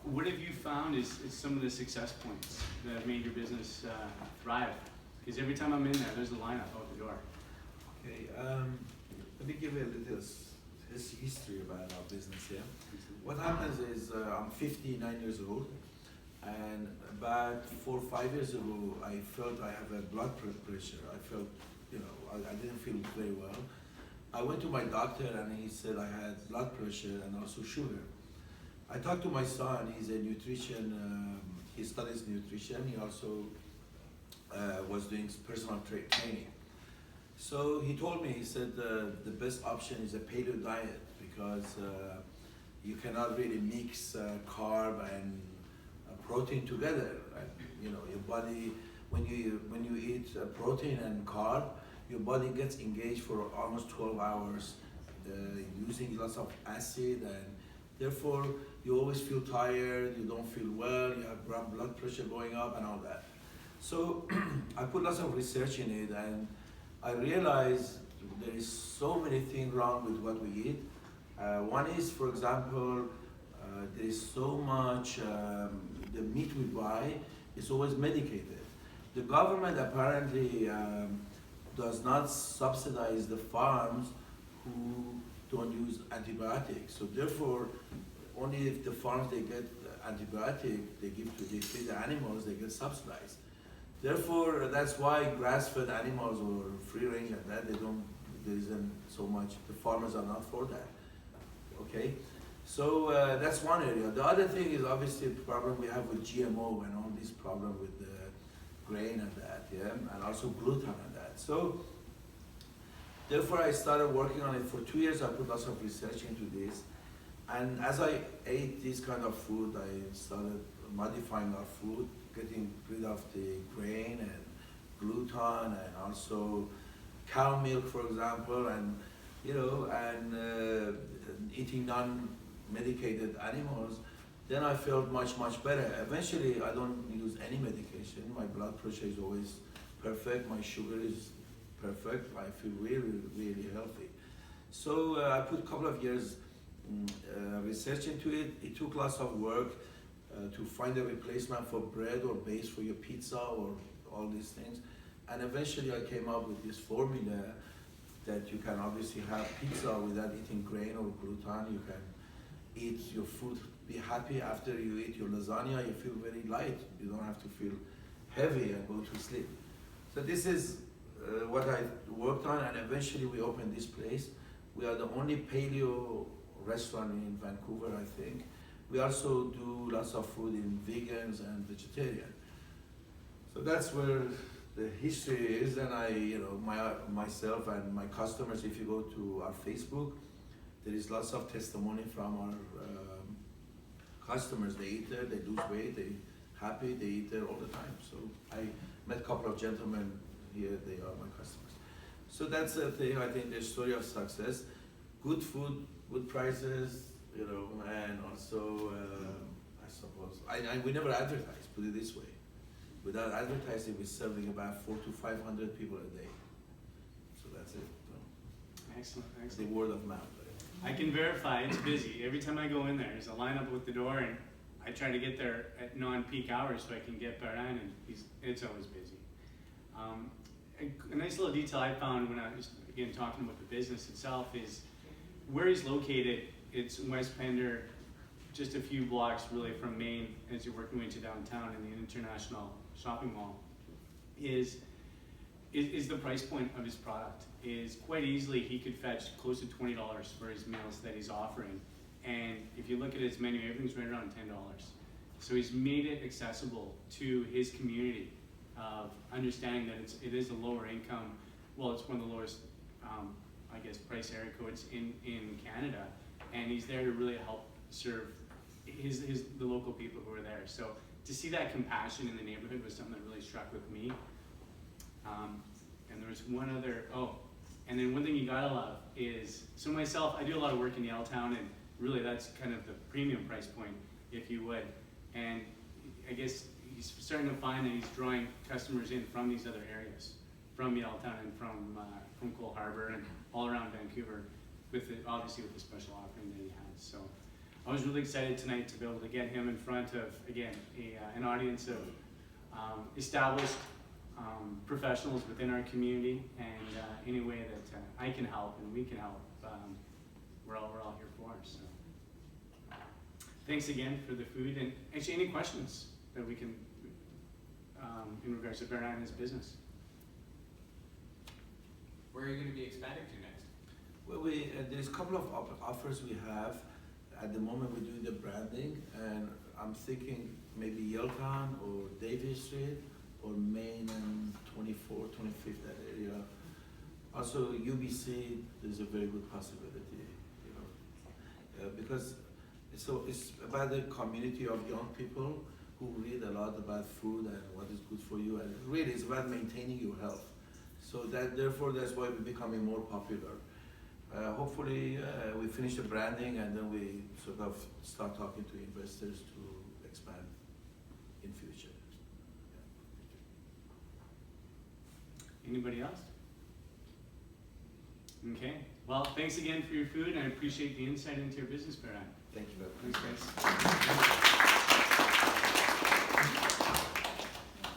what have you found is some of the success points that have made your business thrive? Because every time I'm in there, there's a lineup out the door. Okay, let me give you a little history about our business here. What happens is I'm 59 years old, and about 4 or 5 years ago, I felt I have a blood pressure. I felt, I didn't feel very well. I went to my doctor and he said I had blood pressure and also sugar. I talked to my son, he's a nutrition, he studies nutrition, he also was doing personal training. So he told me, he said the best option is a paleo diet because you cannot really mix carb and protein together. Right? Your body, when you eat protein and carb, your body gets engaged for almost 12 hours, using lots of acid, and therefore you always feel tired, you don't feel well, you have blood pressure going up and all that. So I put lots of research in it, and I realized there is so many things wrong with what we eat. One is, for example, there is so much, the meat we buy is always medicated. The government apparently does not subsidize the farms who don't use antibiotics. So therefore, only if the farms they get antibiotic, they feed the animals, they get subsidized. Therefore, that's why grass-fed animals or free range and that, there isn't so much, the farmers are not for that, okay? So that's one area. The other thing is obviously the problem we have with GMO and all this problem with the grain and that, yeah, and also gluten and that. So therefore I started working on it for 2 years. I put lots of research into this. And as I ate this kind of food, I started modifying our food, getting rid of the grain and gluten and also cow milk, for example, and eating non-medicated animals. Then I felt much better. Eventually, I don't use any medication. My blood pressure is always perfect. My sugar is perfect. I feel really healthy. So I put a couple of years research into it. It took lots of work to find a replacement for bread or base for your pizza or all these things. And eventually I came up with this formula that you can obviously have pizza without eating grain or gluten. You can eat your food, be happy after you eat your lasagna, you feel very light. You don't have to feel heavy and go to sleep. So this is what I worked on, and eventually we opened this place. We are the only paleo restaurant in Vancouver, I think. We also do lots of food in vegans and vegetarian. So that's where the history is, and myself and my customers, if you go to our Facebook, there is lots of testimony from our customers. They eat there, they lose weight, they happy, they eat there all the time. So I met a couple of gentlemen here, they are my customers. So that's the thing, I think the story of success. Good food, good prices, and also, I suppose, we never advertise, put it this way. Without advertising, we're serving about 400 to 500 people a day. So that's it. Excellent. The word of mouth. I can verify it's busy. Every time I go in there's a lineup with the door, and I try to get there at non-peak hours so I can get Behran, and it's always busy. A nice little detail I found when I was, again, talking about the business itself is where he's located. It's in West Pender, just a few blocks really from Main as you're working your way to downtown in the International Shopping Mall. Is the price point of his product is quite easily he could fetch close to $20 for his meals that he's offering, and if you look at his menu, everything's right around $10. So he's made it accessible to his community of understanding that it is a lower income. Well, it's one of the lowest, I guess, price area codes in Canada, and he's there to really help serve the local people who are there. So to see that compassion in the neighborhood was something that really struck with me. And there was one other, and then one thing you gotta love is, so myself, I do a lot of work in the L-Town, and really that's kind of the premium price point, if you would. And I guess he's starting to find that he's drawing customers in from these other areas, from L-Town and from Cole Harbour and all around Vancouver, obviously with the special offering that he has. So I was really excited tonight to be able to get him in front of, again, an audience of established professionals within our community, and any way that I can help and we can help, we're all here for. So, thanks again for the food, and actually any questions that we can, in regards to Behran and his business. Where are you going to be expanding to next? Well, there's a couple of offers we have. At the moment, we're doing the branding, and I'm thinking maybe Yaletown or Davis Street or Main and 24th, 25th, that area. Also, UBC, there's a very good possibility, you know, because it's about the community of young people who read a lot about food and what is good for you, and really it's about maintaining your health. So therefore that's why we're becoming more popular. Hopefully we finish the branding and then we sort of start talking to investors to expand in future. Yeah. Anybody else? Okay. Well, thanks again for your food, and I appreciate the insight into your business, Behran. Thank you very much. Thanks, guys.